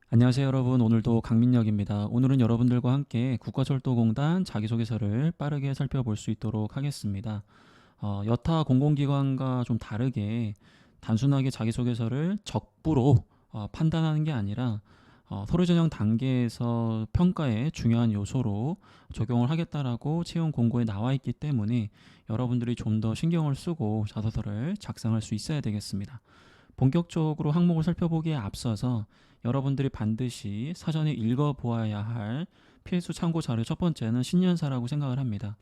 안녕하세요 여러분. 오늘도 강민혁입니다. 오늘은 여러분들과 함께 국가철도공단 자기소개서를 빠르게 살펴볼 수 있도록 하겠습니다. 여타 공공기관과 좀 다르게 단순하게 자기소개서를 적부로 판단하는 게 아니라 서류 전형 단계에서 평가의 중요한 요소로 적용을 하겠다라고 채용 공고에 나와 있기 때문에 여러분들이 좀 더 신경을 쓰고 자소서를 작성할 수 있어야 되겠습니다. 본격적으로 항목을 살펴보기에 앞서서 여러분들이 반드시 사전에 읽어보아야 할 필수 참고 자료 첫 번째는 신년사라고 생각을 합니다.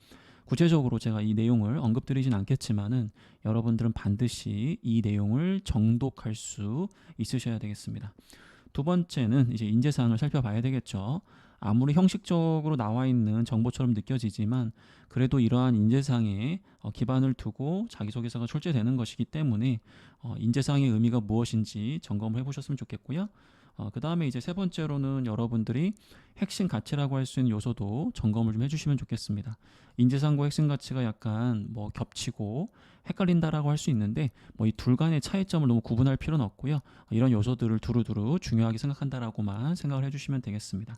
구체적으로 제가 이 내용을 언급드리진 않겠지만은 여러분들은 반드시 이 내용을 정독할 수 있으셔야 되겠습니다. 두 번째는 이제 인재사항을 살펴봐야 되겠죠. 아무리 형식적으로 나와 있는 정보처럼 느껴지지만 그래도 이러한 인재사항에 기반을 두고 자기소개서가 출제되는 것이기 때문에 인재사항의 의미가 무엇인지 점검을 해보셨으면 좋겠고요. 그 다음에 이제 세 번째로는 여러분들이 핵심 가치라고 할 수 있는 요소도 점검을 좀 해주시면 좋겠습니다. 인재상과 핵심 가치가 약간 뭐 겹치고 헷갈린다라고 할 수 있는데 뭐 이 둘 간의 차이점을 너무 구분할 필요는 없고요. 이런 요소들을 두루두루 중요하게 생각한다라고만 생각을 해주시면 되겠습니다.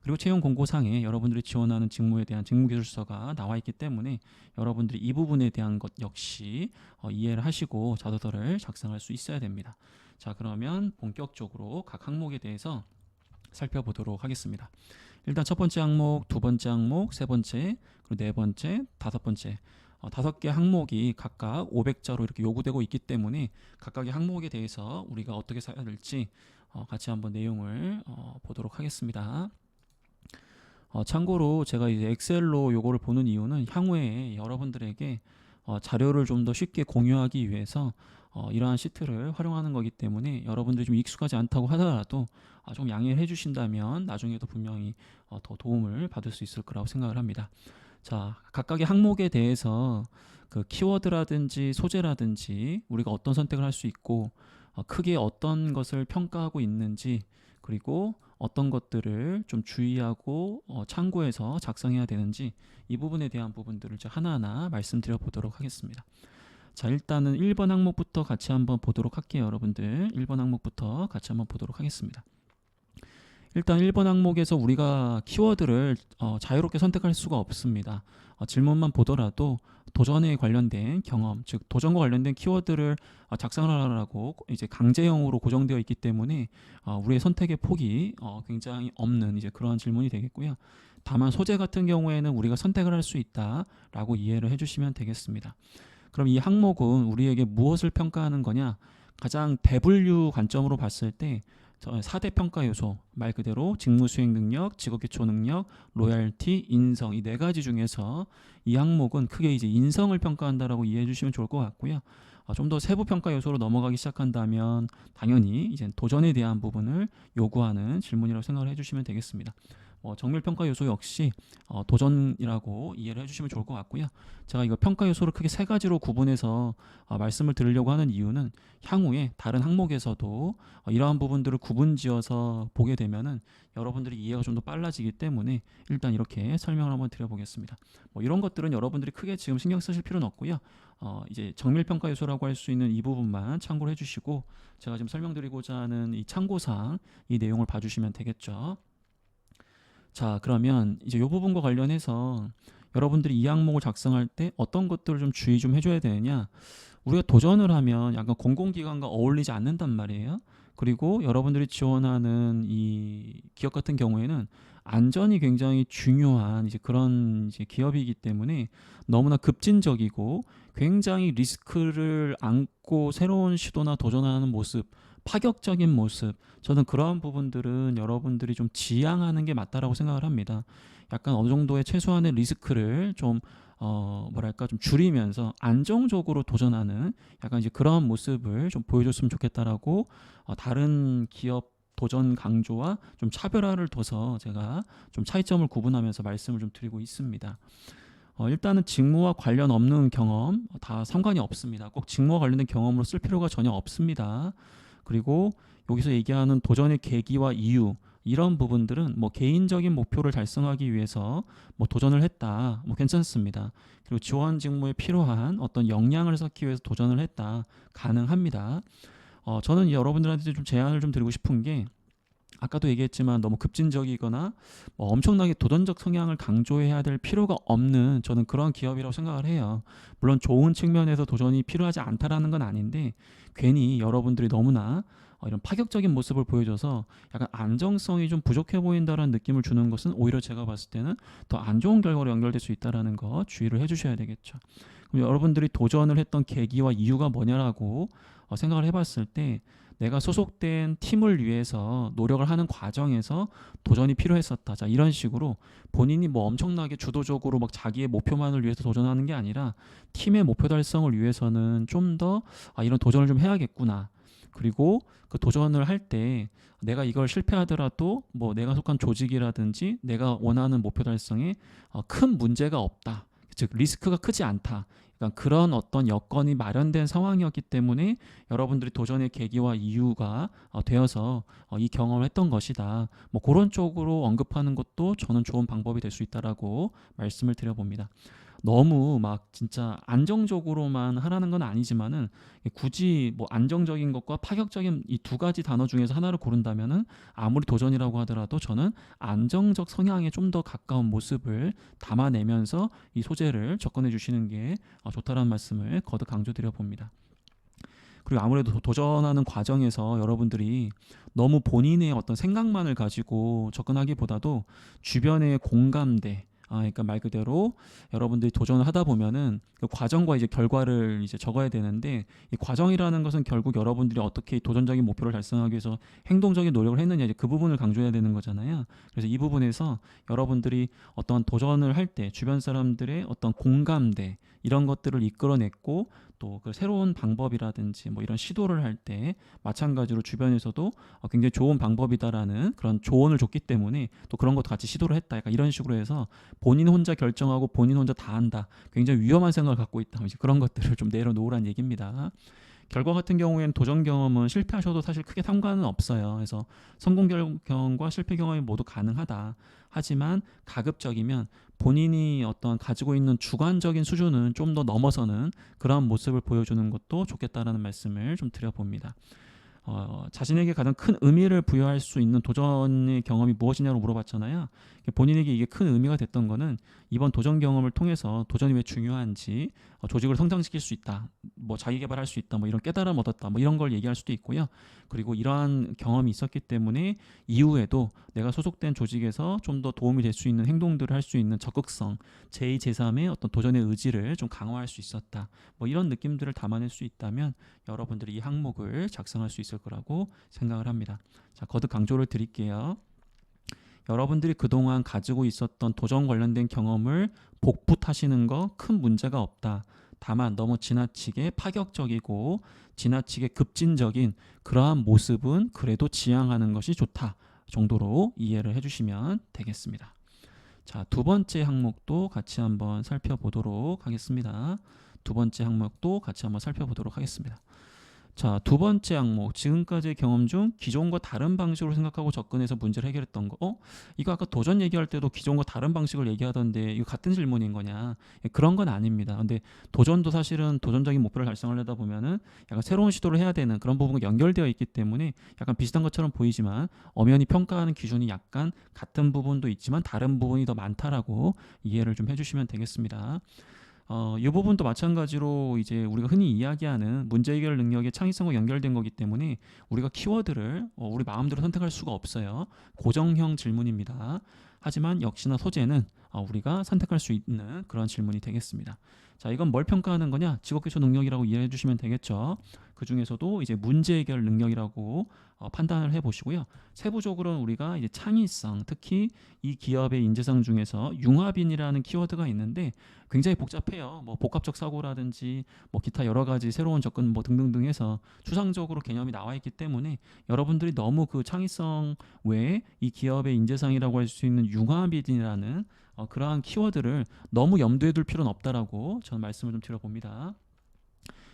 그리고 채용 공고상에 여러분들이 지원하는 직무에 대한 직무기술서가 나와 있기 때문에 여러분들이 이 부분에 대한 것 역시 이해를 하시고 자소서를 작성할 수 있어야 됩니다. 자, 그러면 본격적으로 각 항목에 대해서 살펴보도록 하겠습니다. 일단 첫 번째 항목, 두 번째 항목, 세 번째, 그리고 네 번째, 다섯 번째. 다섯 개 항목이 각각 500자로 이렇게 요구되고 있기 때문에 각각의 항목에 대해서 우리가 어떻게 써야 될지 같이 한번 내용을 보도록 하겠습니다. 참고로 제가 이제 엑셀로 요거를 보는 이유는 향후에 여러분들에게 자료를 좀 더 쉽게 공유하기 위해서 이러한 시트를 활용하는 거기 때문에 여러분들이 좀 익숙하지 않다고 하더라도 좀 양해를 해주신다면 나중에도 분명히 더 도움을 받을 수 있을 거라고 생각을 합니다. 자, 각각의 항목에 대해서 그 키워드라든지 소재라든지 우리가 어떤 선택을 할 수 있고 크게 어떤 것을 평가하고 있는지 그리고 어떤 것들을 좀 주의하고 참고해서 작성해야 되는지 이 부분에 대한 부분들을 하나하나 말씀드려 보도록 하겠습니다. 자, 일단은 1번 항목부터 같이 한번 보도록 할게요. 여러분들 1번 항목부터 같이 한번 보도록 하겠습니다. 일단 1번 항목에서 우리가 키워드를 자유롭게 선택할 수가 없습니다. 질문만 보더라도 도전에 관련된 경험, 즉 도전과 관련된 키워드를 작성하라고 이제 강제형으로 고정되어 있기 때문에 우리의 선택의 폭이 굉장히 없는 이제 그런 질문이 되겠고요. 다만 소재 같은 경우에는 우리가 선택을 할 수 있다라고 이해를 해주시면 되겠습니다. 그럼 이 항목은 우리에게 무엇을 평가하는 거냐? 가장 대분류 관점으로 봤을 때 4대 평가 요소, 말 그대로 직무 수행 능력, 직업 기초 능력, 로얄티, 인성 이 네 가지 중에서 이 항목은 크게 이제 인성을 평가한다라고 이해해 주시면 좋을 것 같고요. 좀 더 세부 평가 요소로 넘어가기 시작한다면 당연히 이제 도전에 대한 부분을 요구하는 질문이라고 생각을 해주시면 되겠습니다. 정밀 평가 요소 역시 도전이라고 이해를 해주시면 좋을 것 같고요. 제가 이거 평가 요소를 크게 세 가지로 구분해서 말씀을 드리려고 하는 이유는 향후에 다른 항목에서도 이러한 부분들을 구분지어서 보게 되면은 여러분들이 이해가 좀 더 빨라지기 때문에 일단 이렇게 설명을 한번 드려보겠습니다. 이런 것들은 여러분들이 크게 지금 신경 쓰실 필요는 없고요. 이제 정밀 평가 요소라고 할 수 있는 이 부분만 참고를 해주시고 제가 지금 설명드리고자 하는 이 참고사항 이 내용을 봐주시면 되겠죠. 자, 그러면 이제 이 부분과 관련해서 여러분들이 이 항목을 작성할 때 어떤 것들을 좀 주의 좀 해줘야 되느냐. 우리가 도전을 하면 약간 공공기관과 어울리지 않는단 말이에요. 그리고 여러분들이 지원하는 이 기업 같은 경우에는 안전이 굉장히 중요한 이제 그런 이제 기업이기 때문에 너무나 급진적이고 굉장히 리스크를 안고 새로운 시도나 도전하는 모습, 파격적인 모습, 저는 그러한 부분들은 여러분들이 좀 지양하는 게 맞다라고 생각을 합니다. 약간 어느 정도의 최소한의 리스크를 좀 뭐랄까 좀 줄이면서 안정적으로 도전하는 약간 이제 그런 모습을 좀 보여줬으면 좋겠다라고 다른 기업 도전 강조와 좀 차별화를 둬서 제가 좀 차이점을 구분하면서 말씀을 좀 드리고 있습니다. 일단은 직무와 관련 없는 경험 다 상관이 없습니다. 꼭 직무와 관련된 경험으로 쓸 필요가 전혀 없습니다. 그리고 여기서 얘기하는 도전의 계기와 이유 이런 부분들은 뭐 개인적인 목표를 달성하기 위해서 뭐 도전을 했다 뭐 괜찮습니다. 그리고 지원 직무에 필요한 어떤 역량을 쌓기 위해서 도전을 했다 가능합니다. 저는 여러분들한테 좀 제안을 좀 드리고 싶은 게 아까도 얘기했지만 너무 급진적이거나 뭐 엄청나게 도전적 성향을 강조해야 될 필요가 없는 저는 그런 기업이라고 생각을 해요. 물론 좋은 측면에서 도전이 필요하지 않다라는 건 아닌데 괜히 여러분들이 너무나 이런 파격적인 모습을 보여줘서 약간 안정성이 좀 부족해 보인다는 느낌을 주는 것은 오히려 제가 봤을 때는 더 안 좋은 결과로 연결될 수 있다는 거 주의를 해주셔야 되겠죠. 그럼 여러분들이 도전을 했던 계기와 이유가 뭐냐라고 생각을 해봤을 때 내가 소속된 팀을 위해서 노력을 하는 과정에서 도전이 필요했었다. 자, 이런 식으로 본인이 뭐 엄청나게 주도적으로 막 자기의 목표만을 위해서 도전하는 게 아니라 팀의 목표 달성을 위해서는 좀 더 이런 도전을 좀 해야겠구나. 그리고 그 도전을 할 때 내가 이걸 실패하더라도 뭐 내가 속한 조직이라든지 내가 원하는 목표 달성에 큰 문제가 없다. 즉 리스크가 크지 않다. 그러니까 그런 어떤 여건이 마련된 상황이었기 때문에 여러분들이 도전의 계기와 이유가 되어서 이 경험을 했던 것이다. 뭐 그런 쪽으로 언급하는 것도 저는 좋은 방법이 될 수 있다라고 말씀을 드려봅니다. 너무 막 진짜 안정적으로만 하라는 건 아니지만은 굳이 뭐 안정적인 것과 파격적인 이 두 가지 단어 중에서 하나를 고른다면은 아무리 도전이라고 하더라도 저는 안정적 성향에 좀 더 가까운 모습을 담아내면서 이 소재를 접근해 주시는 게 좋다라는 말씀을 거듭 강조드려 봅니다. 그리고 아무래도 도전하는 과정에서 여러분들이 너무 본인의 어떤 생각만을 가지고 접근하기보다도 주변의 공감대, 그러니까 말 그대로 여러분들이 도전을 하다 보면은 그 과정과 이제 결과를 이제 적어야 되는데 이 과정이라는 것은 결국 여러분들이 어떻게 도전적인 목표를 달성하기 위해서 행동적인 노력을 했느냐 이제 그 부분을 강조해야 되는 거잖아요. 그래서 이 부분에서 여러분들이 어떤 도전을 할 때 주변 사람들의 어떤 공감대 이런 것들을 이끌어냈고 또 그 새로운 방법이라든지 뭐 이런 시도를 할 때 마찬가지로 주변에서도 굉장히 좋은 방법이다라는 그런 조언을 줬기 때문에 또 그런 것도 같이 시도를 했다. 약간 이런 식으로 해서 본인 혼자 결정하고 본인 혼자 다 한다. 굉장히 위험한 생각을 갖고 있다. 이제 그런 것들을 좀 내려놓으란 얘기입니다. 결과 같은 경우에는 도전 경험은 실패하셔도 사실 크게 상관은 없어요. 그래서 성공 경험과 실패 경험이 모두 가능하다. 하지만 가급적이면 본인이 어떤 가지고 있는 주관적인 수준은 좀 더 넘어서는 그런 모습을 보여주는 것도 좋겠다라는 말씀을 좀 드려봅니다. 자신에게 가장 큰 의미를 부여할 수 있는 도전의 경험이 무엇이냐고 물어봤잖아요. 본인에게 이게 큰 의미가 됐던 거는 이번 도전 경험을 통해서 도전이 왜 중요한지, 조직을 성장시킬 수 있다, 뭐 자기 개발할 수 있다, 뭐 이런 깨달음 얻었다, 뭐 이런 걸 얘기할 수도 있고요. 그리고 이러한 경험이 있었기 때문에 이후에도 내가 소속된 조직에서 좀 더 도움이 될 수 있는 행동들을 할 수 있는 적극성, 제2, 제3의 어떤 도전의 의지를 좀 강화할 수 있었다. 뭐 이런 느낌들을 담아낼 수 있다면 여러분들이 이 항목을 작성할 수 있을 거라고 생각을 합니다. 자, 거듭 강조를 드릴게요. 여러분들이 그동안 가지고 있었던 도전 관련된 경험을 복붙하시는 거 큰 문제가 없다. 다만 너무 지나치게 파격적이고 지나치게 급진적인 그러한 모습은 그래도 지양하는 것이 좋다 정도로 이해를 해주시면 되겠습니다. 자, 두 번째 항목도 같이 한번 살펴보도록 하겠습니다. 두 번째 항목도 같이 한번 살펴보도록 하겠습니다. 자, 두 번째 항목, 지금까지의 경험 중 기존과 다른 방식으로 생각하고 접근해서 문제를 해결했던 거. 이거 아까 도전 얘기할 때도 기존과 다른 방식을 얘기하던데 이거 같은 질문인 거냐? 그런 건 아닙니다. 근데 도전도 사실은 도전적인 목표를 달성하려다 보면은 약간 새로운 시도를 해야 되는 그런 부분과 연결되어 있기 때문에 약간 비슷한 것처럼 보이지만 엄연히 평가하는 기준이 약간 같은 부분도 있지만 다른 부분이 더 많다라고 이해를 좀 해주시면 되겠습니다. 이 부분도 마찬가지로 이제 우리가 흔히 이야기하는 문제 해결 능력의 창의성과 연결된 거기 때문에 우리가 키워드를 우리 마음대로 선택할 수가 없어요. 고정형 질문입니다. 하지만 역시나 소재는 우리가 선택할 수 있는 그런 질문이 되겠습니다. 자, 이건 뭘 평가하는 거냐? 직업기초 능력이라고 이해해 주시면 되겠죠. 그 중에서도 이제 문제 해결 능력이라고 판단을 해 보시고요. 세부적으로는 우리가 이제 창의성, 특히 이 기업의 인재상 중에서 융합인이라는 키워드가 있는데 굉장히 복잡해요. 뭐 복합적 사고라든지 뭐 기타 여러 가지 새로운 접근 뭐 등등등 해서 추상적으로 개념이 나와 있기 때문에 여러분들이 너무 그 창의성 외에 이 기업의 인재상이라고 할 수 있는 융합인이라는 그러한 키워드를 너무 염두에 둘 필요는 없다라고 저는 말씀을 좀 드려봅니다.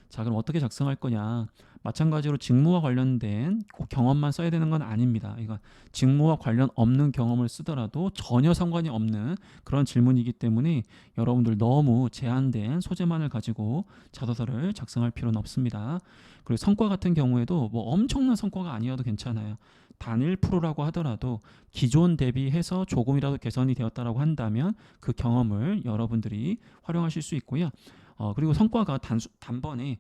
자, 그럼 어떻게 작성할 거냐? 마찬가지로 직무와 관련된 경험만 써야 되는 건 아닙니다. 그러니까 직무와 관련 없는 경험을 쓰더라도 전혀 상관이 없는 그런 질문이기 때문에 여러분들 너무 제한된 소재만을 가지고 자소서를 작성할 필요는 없습니다. 그리고 성과 같은 경우에도 뭐 엄청난 성과가 아니어도 괜찮아요. 단 1%라고 하더라도 기존 대비해서 조금이라도 개선이 되었다라고 한다면 그 경험을 여러분들이 활용하실 수 있고요. 그리고 성과가 단번에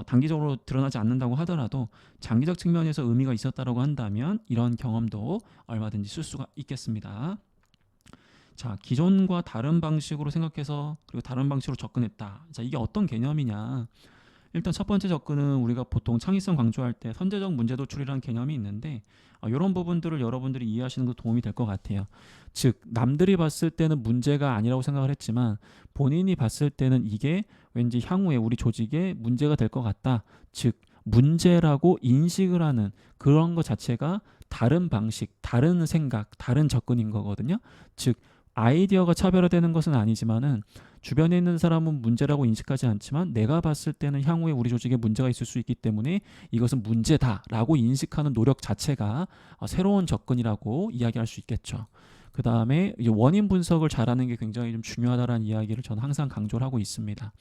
단기적으로 드러나지 않는다고 하더라도 장기적 측면에서 의미가 있었다라고 한다면 이런 경험도 얼마든지 쓸 수가 있겠습니다. 자, 기존과 다른 방식으로 생각해서 그리고 다른 방식으로 접근했다. 자, 이게 어떤 개념이냐? 일단 첫 번째 접근은 우리가 보통 창의성 강조할 때 선제적 문제 도출이라는 개념이 있는데 이런 부분들을 여러분들이 이해하시는 데 도움이 될 것 같아요. 즉 남들이 봤을 때는 문제가 아니라고 생각을 했지만 본인이 봤을 때는 이게 왠지 향후에 우리 조직에 문제가 될 것 같다. 즉 문제라고 인식을 하는 그런 것 자체가 다른 방식, 다른 생각, 다른 접근인 거거든요. 즉 아이디어가 차별화되는 것은 아니지만은 주변에 있는 사람은 문제라고 인식하지 않지만 내가 봤을 때는 향후에 우리 조직에 문제가 있을 수 있기 때문에 이것은 문제다라고 인식하는 노력 자체가 새로운 접근이라고 이야기할 수 있겠죠. 그 다음에 원인 분석을 잘하는 게 굉장히 좀 중요하다라는 이야기를 저는 항상 강조를 하고 있습니다.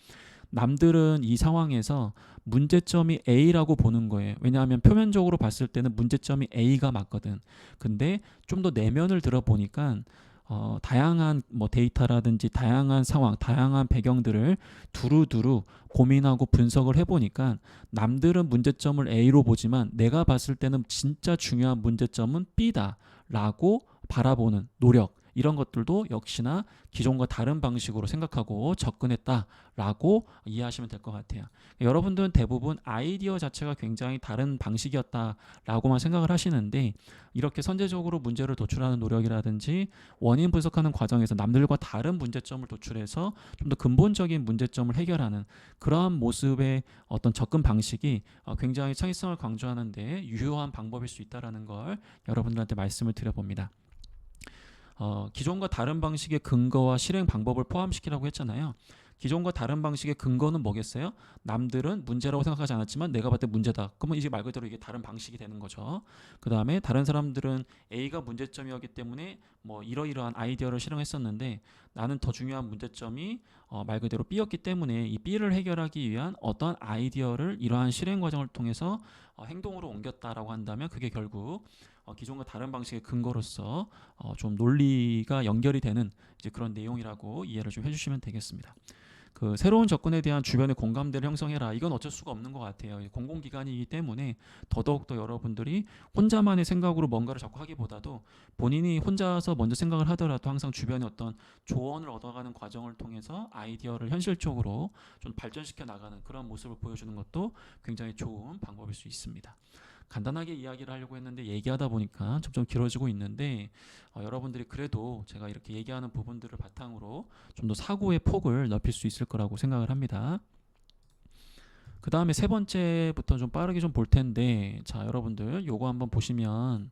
남들은 이 상황에서 문제점이 A라고 보는 거예요. 왜냐하면 표면적으로 봤을 때는 문제점이 A가 맞거든. 근데 좀 더 내면을 들어보니까 다양한 데이터라든지 다양한 상황, 다양한 배경들을 두루두루 고민하고 분석을 해보니까 남들은 문제점을 A로 보지만 내가 봤을 때는 진짜 중요한 문제점은 B다라고 바라보는 노력, 이런 것들도 역시나 기존과 다른 방식으로 생각하고 접근했다라고 이해하시면 될 것 같아요. 여러분들은 대부분 아이디어 자체가 굉장히 다른 방식이었다라고만 생각을 하시는데 이렇게 선제적으로 문제를 도출하는 노력이라든지 원인 분석하는 과정에서 남들과 다른 문제점을 도출해서 좀 더 근본적인 문제점을 해결하는 그러한 모습의 어떤 접근 방식이 굉장히 창의성을 강조하는 데 유효한 방법일 수 있다는 걸 여러분들한테 말씀을 드려봅니다. 기존과 다른 방식의 근거와 실행 방법을 포함시키라고 했잖아요. 기존과 다른 방식의 근거는 뭐겠어요? 남들은 문제라고 생각하지 않았지만 내가 봤을 때 문제다. 그러면 이제 말 그대로 이게 다른 방식이 되는 거죠. 그 다음에 다른 사람들은 A가 문제점이었기 때문에 이러이러한 아이디어를 실행했었는데 나는 더 중요한 문제점이 말 그대로 B였기 때문에 이 B를 해결하기 위한 어떤 아이디어를 이러한 실행 과정을 통해서 행동으로 옮겼다라고 한다면 그게 결국 기존과 다른 방식의 근거로서 좀 논리가 연결이 되는 이제 그런 내용이라고 이해를 좀 해주시면 되겠습니다. 그 새로운 접근에 대한 주변의 공감대를 형성해라. 이건 어쩔 수가 없는 것 같아요. 공공기관이기 때문에 더더욱더 여러분들이 혼자만의 생각으로 뭔가를 자꾸 하기보다도 본인이 혼자서 먼저 생각을 하더라도 항상 주변의 어떤 조언을 얻어가는 과정을 통해서 아이디어를 현실적으로 좀 발전시켜 나가는 그런 모습을 보여주는 것도 굉장히 좋은 방법일 수 있습니다. 간단하게 이야기를 하려고 했는데 얘기하다 보니까 점점 길어지고 있는데 여러분들이 그래도 제가 이렇게 얘기하는 부분들을 바탕으로 좀 더 사고의 폭을 넓힐 수 있을 거라고 생각을 합니다. 그 다음에 세 번째부터 좀 빠르게 좀 볼 텐데 자 여러분들 요거 한번 보시면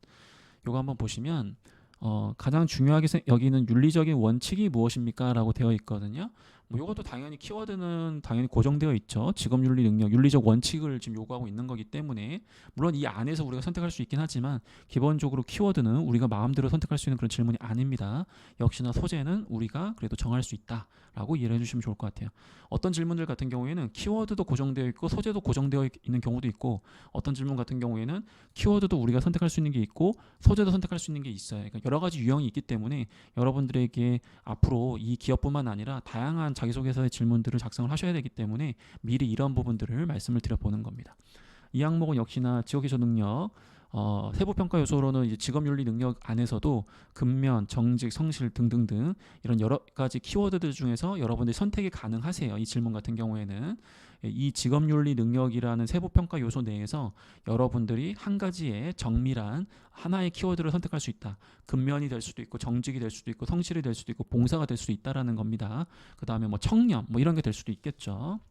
가장 중요하게 여기는 윤리적인 원칙이 무엇입니까? 라고 되어 있거든요. 이것도 당연히 키워드는 당연히 고정되어 있죠. 직업윤리 능력, 윤리적 원칙을 지금 요구하고 있는 거기 때문에 물론 이 안에서 우리가 선택할 수 있긴 하지만 기본적으로 키워드는 우리가 마음대로 선택할 수 있는 그런 질문이 아닙니다. 역시나 소재는 우리가 그래도 정할 수 있다라고 이해를 해주시면 좋을 것 같아요. 어떤 질문들 같은 경우에는 키워드도 고정되어 있고 소재도 고정되어 있는 경우도 있고 어떤 질문 같은 경우에는 키워드도 우리가 선택할 수 있는 게 있고 소재도 선택할 수 있는 게 있어요. 그러니까 여러 가지 유형이 있기 때문에 여러분들에게 앞으로 이 기업뿐만 아니라 다양한 자기소개서의 질문들을 작성을 하셔야 되기 때문에 미리 이런 부분들을 말씀을 드려보는 겁니다. 이 항목은 역시나 지역기초 능력, 세부평가 요소로는 이제 직업윤리 능력 안에서도 근면, 정직, 성실 등등등 이런 여러 가지 키워드들 중에서 여러분들이 선택이 가능하세요. 이 질문 같은 경우에는 이 직업윤리 능력이라는 세부평가 요소 내에서 여러분들이 한 가지의 정밀한 하나의 키워드를 선택할 수 있다. 근면이 될 수도 있고 정직이 될 수도 있고 성실이 될 수도 있고 봉사가 될 수도 있다라는 겁니다. 그 다음에 청렴 이런 게 될 수도 있겠죠.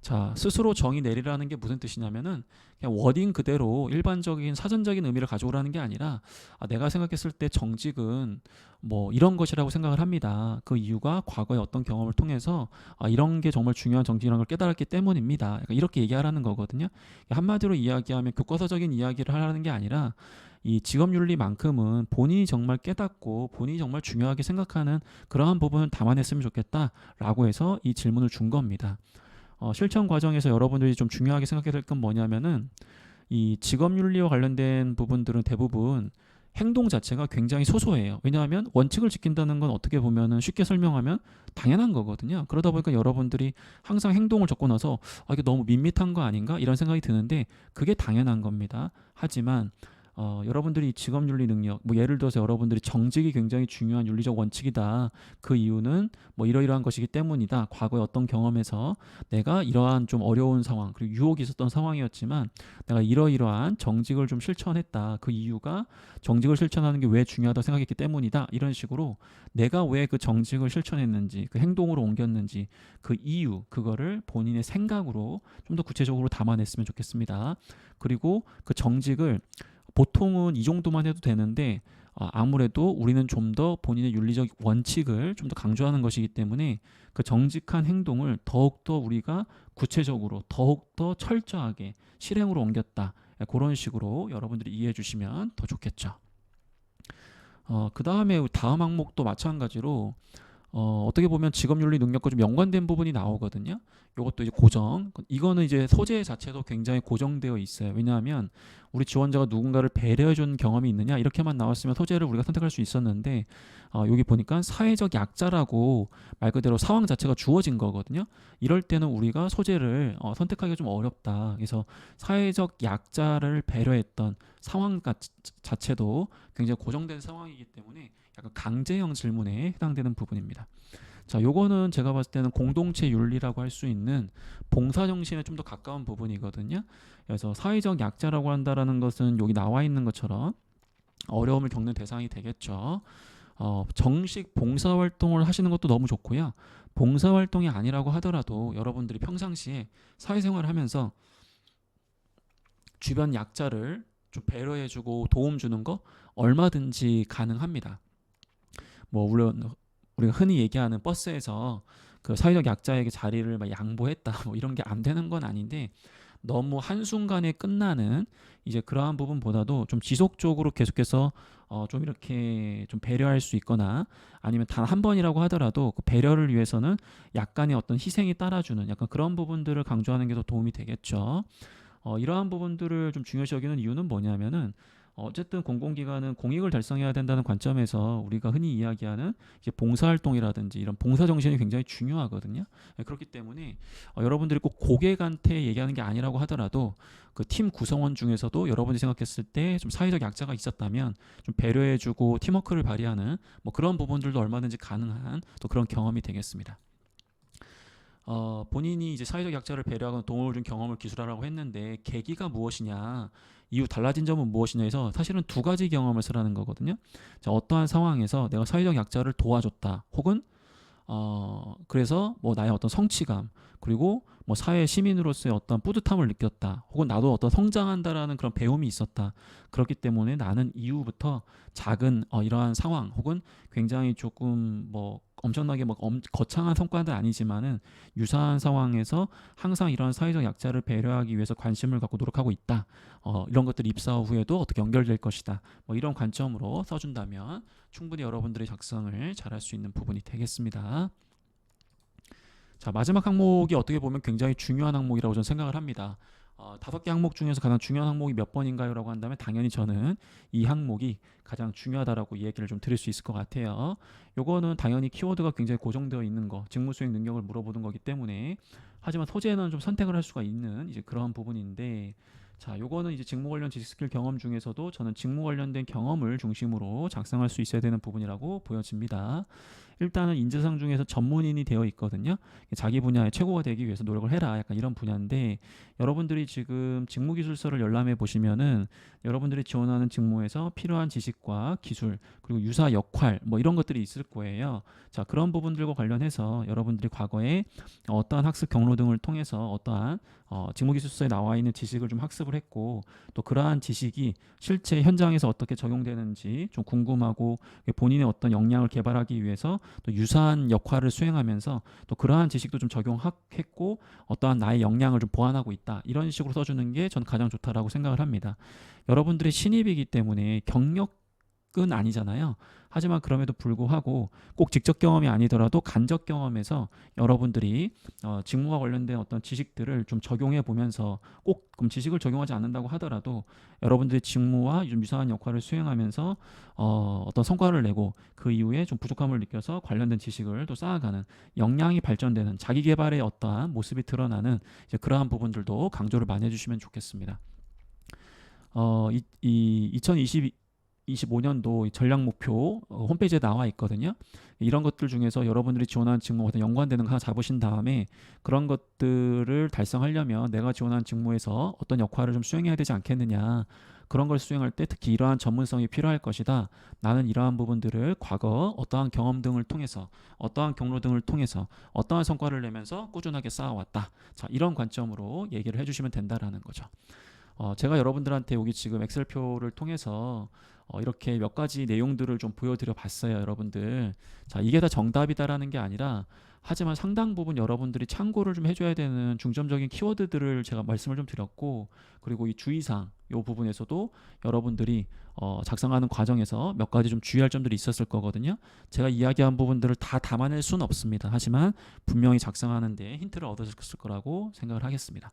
자, 스스로 정의 내리라는 게 무슨 뜻이냐면은 그냥 워딩 그대로 일반적인 사전적인 의미를 가져오라는 게 아니라 내가 생각했을 때 정직은 이런 것이라고 생각을 합니다. 그 이유가 과거의 어떤 경험을 통해서 이런 게 정말 중요한 정직이라는 걸 깨달았기 때문입니다. 이렇게 얘기하라는 거거든요. 한마디로 이야기하면 교과서적인 이야기를 하라는 게 아니라 이 직업윤리만큼은 본인이 정말 깨닫고 본인이 정말 중요하게 생각하는 그러한 부분을 담아냈으면 좋겠다라고 해서 이 질문을 준 겁니다. 실천 과정에서 여러분들이 좀 중요하게 생각해야 될 건 뭐냐면은 이 직업윤리와 관련된 부분들은 대부분 행동 자체가 굉장히 소소해요. 왜냐하면 원칙을 지킨다는 건 어떻게 보면은 쉽게 설명하면 당연한 거거든요. 그러다 보니까 여러분들이 항상 행동을 적고 나서 이게 너무 밋밋한 거 아닌가 이런 생각이 드는데 그게 당연한 겁니다. 하지만 여러분들이 직업윤리 능력, 뭐 예를 들어서 여러분들이 정직이 굉장히 중요한 윤리적 원칙이다. 그 이유는 뭐 이러이러한 것이기 때문이다. 과거에 어떤 경험에서 내가 이러한 좀 어려운 상황, 그리고 유혹이 있었던 상황이었지만 내가 이러이러한 정직을 좀 실천했다. 그 이유가 정직을 실천하는 게 왜 중요하다고 생각했기 때문이다. 이런 식으로 내가 왜 그 정직을 실천했는지, 그 행동으로 옮겼는지, 그 이유, 그거를 본인의 생각으로 좀 더 구체적으로 담아냈으면 좋겠습니다. 그리고 그 정직을 보통은 이 정도만 해도 되는데 아무래도 우리는 좀 더 본인의 윤리적 원칙을 좀 더 강조하는 것이기 때문에 그 정직한 행동을 더욱더 우리가 구체적으로 더욱더 철저하게 실행으로 옮겼다. 그런 식으로 여러분들이 이해해 주시면 더 좋겠죠. 그 다음에 다음 항목도 마찬가지로 어떻게 보면 직업윤리 능력과 좀 연관된 부분이 나오거든요. 이것도 이제 고정. 이거는 이제 소재 자체도 굉장히 고정되어 있어요. 왜냐하면 우리 지원자가 누군가를 배려해준 경험이 있느냐 이렇게만 나왔으면 소재를 우리가 선택할 수 있었는데 여기 보니까 사회적 약자라고 말 그대로 상황 자체가 주어진 거거든요. 이럴 때는 우리가 소재를 선택하기가 좀 어렵다. 그래서 사회적 약자를 배려했던 상황 자체도 굉장히 고정된 상황이기 때문에 약간 강제형 질문에 해당되는 부분입니다. 자, 요거는 제가 봤을 때는 공동체 윤리라고 할 수 있는 봉사 정신에 좀 더 가까운 부분이거든요. 그래서 사회적 약자라고 한다라는 것은 여기 나와 있는 것처럼 어려움을 겪는 대상이 되겠죠. 정식 봉사 활동을 하시는 것도 너무 좋고요. 봉사 활동이 아니라고 하더라도 여러분들이 평상시에 사회생활을 하면서 주변 약자를 좀 배려해주고 도움 주는 거 얼마든지 가능합니다. 뭐 물론 우리가 흔히 얘기하는 버스에서 그 사회적 약자에게 자리를 막 양보했다 뭐 이런 게 안 되는 건 아닌데 너무 한순간에 끝나는 이제 그러한 부분보다도 좀 지속적으로 계속해서 좀 이렇게 좀 배려할 수 있거나 아니면 단 한 번이라고 하더라도 그 배려를 위해서는 약간의 어떤 희생이 따라주는 약간 그런 부분들을 강조하는 게 더 도움이 되겠죠. 이러한 부분들을 좀 중요시 여기는 이유는 뭐냐면은 어쨌든 공공기관은 공익을 달성해야 된다는 관점에서 우리가 흔히 이야기하는 이제 봉사활동이라든지 이런 봉사 정신이 굉장히 중요하거든요. 그렇기 때문에 여러분들이 꼭 고객한테 얘기하는 게 아니라고 하더라도 그 팀 구성원 중에서도 여러분이 생각했을 때 좀 사회적 약자가 있었다면 좀 배려해주고 팀워크를 발휘하는 뭐 그런 부분들도 얼마든지 가능한 또 그런 경험이 되겠습니다. 본인이 이제 사회적 약자를 배려하거나 도움을 준 경험을 기술하라고 했는데 계기가 무엇이냐, 이후 달라진 점은 무엇이냐 해서 사실은 두 가지 경험을 쓰라는 거거든요. 자, 어떠한 상황에서 내가 사회적 약자를 도와줬다, 혹은 그래서 뭐 나의 어떤 성취감 그리고 뭐 사회 시민으로서의 어떤 뿌듯함을 느꼈다, 혹은 나도 어떤 성장한다라는 그런 배움이 있었다. 그렇기 때문에 나는 이후부터 작은 이러한 상황 혹은 굉장히 조금 뭐 엄청나게 뭐 거창한 성과는 아니지만은 유사한 상황에서 항상 이런 사회적 약자를 배려하기 위해서 관심을 갖고 노력하고 있다. 이런 것들이 입사 후에도 어떻게 연결될 것이다. 뭐 이런 관점으로 써준다면 충분히 여러분들의 작성을 잘할 수 있는 부분이 되겠습니다. 자, 마지막 항목이 어떻게 보면 굉장히 중요한 항목이라고 저는 생각을 합니다. 5개 항목 중에서 가장 중요한 항목이 몇 번인가요? 라고 한다면 당연히 저는 이 항목이 가장 중요하다라고 얘기를 좀 드릴 수 있을 것 같아요. 요거는 당연히 키워드가 굉장히 고정되어 있는 거, 직무 수행 능력을 물어보는 거기 때문에, 하지만 소재는 좀 선택을 할 수가 있는 이제 그런 부분인데, 자, 요거는 이제 직무 관련 지식 스킬 경험 중에서도 저는 직무 관련된 경험을 중심으로 작성할 수 있어야 되는 부분이라고 보여집니다. 일단은 인재상 중에서 전문인이 되어 있거든요. 자기 분야의 최고가 되기 위해서 노력을 해라, 약간 이런 분야인데, 여러분들이 지금 직무기술서를 열람해 보시면은 여러분들이 지원하는 직무에서 필요한 지식과 기술 그리고 유사 역할 뭐 이런 것들이 있을 거예요. 자, 그런 부분들과 관련해서 여러분들이 과거에 어떠한 학습 경로 등을 통해서 어떠한 직무기술서에 나와 있는 지식을 좀 학습을 했고, 또 그러한 지식이 실제 현장에서 어떻게 적용되는지 좀 궁금하고, 본인의 어떤 역량을 개발하기 위해서 또 유사한 역할을 수행하면서 또 그러한 지식도 좀 적용했고 어떠한 나의 역량을 좀 보완하고 있다, 이런 식으로 써주는 게 저는 가장 좋다라고 생각을 합니다. 여러분들이 신입이기 때문에 경력 직접은 아니잖아요. 하지만 그럼에도 불구하고 꼭 직접 경험이 아니더라도 간접 경험에서 여러분들이 직무와 관련된 어떤 지식들을 좀 적용해 보면서, 꼭 그럼 지식을 적용하지 않는다고 하더라도 여러분들의 직무와 좀 유사한 역할을 수행하면서 어떤 성과를 내고 그 이후에 좀 부족함을 느껴서 관련된 지식을 또 쌓아가는, 역량이 발전되는 자기 개발의 어떠한 모습이 드러나는 이제 그러한 부분들도 강조를 많이 해주시면 좋겠습니다. 이 2025년도 전략 목표 홈페이지에 나와 있거든요. 이런 것들 중에서 여러분들이 지원하는 직무와 연관되는 거 하나 잡으신 다음에, 그런 것들을 달성하려면 내가 지원하는 직무에서 어떤 역할을 좀 수행해야 되지 않겠느냐, 그런 걸 수행할 때 특히 이러한 전문성이 필요할 것이다, 나는 이러한 부분들을 과거 어떠한 경험 등을 통해서, 어떠한 경로 등을 통해서 어떠한 성과를 내면서 꾸준하게 쌓아왔다, 자, 이런 관점으로 얘기를 해주시면 된다라는 거죠. 제가 여러분들한테 여기 지금 엑셀표를 통해서 이렇게 몇 가지 내용들을 좀 보여드려 봤어요, 여러분들. 자, 이게 다 정답이다라는 게 아니라, 하지만 상당 부분 여러분들이 참고를 좀 해줘야 되는 중점적인 키워드들을 제가 말씀을 좀 드렸고, 그리고 이 주의사항 이 부분에서도 여러분들이 작성하는 과정에서 몇 가지 좀 주의할 점들이 있었을 거거든요. 제가 이야기한 부분들을 다 담아낼 수는 없습니다. 하지만 분명히 작성하는 데 힌트를 얻으셨을 거라고 생각을 하겠습니다.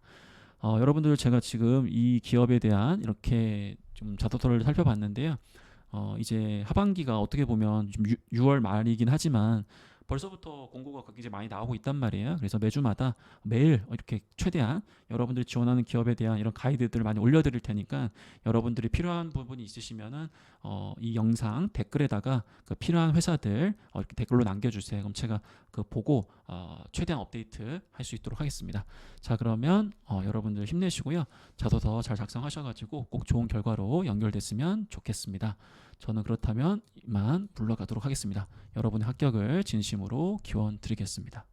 여러분들, 제가 지금 이 기업에 대한 이렇게 좀 자소서를 살펴봤는데요. 이제 하반기가 어떻게 보면 좀 6월 말이긴 하지만 벌써부터 공고가 굉장히 많이 나오고 있단 말이에요. 그래서 매주마다 매일 이렇게 최대한 여러분들이 지원하는 기업에 대한 이런 가이드들을 많이 올려드릴 테니까, 여러분들이 필요한 부분이 있으시면은 이 영상 댓글에다가 그 필요한 회사들 이렇게 댓글로 남겨주세요. 그럼 제가 그 보고 최대한 업데이트 할 수 있도록 하겠습니다. 자, 그러면 여러분들 힘내시고요. 자소서 잘 작성하셔가지고 꼭 좋은 결과로 연결됐으면 좋겠습니다. 저는 그렇다면 이만 물러가도록 하겠습니다. 여러분의 합격을 진심으로 기원 드리겠습니다.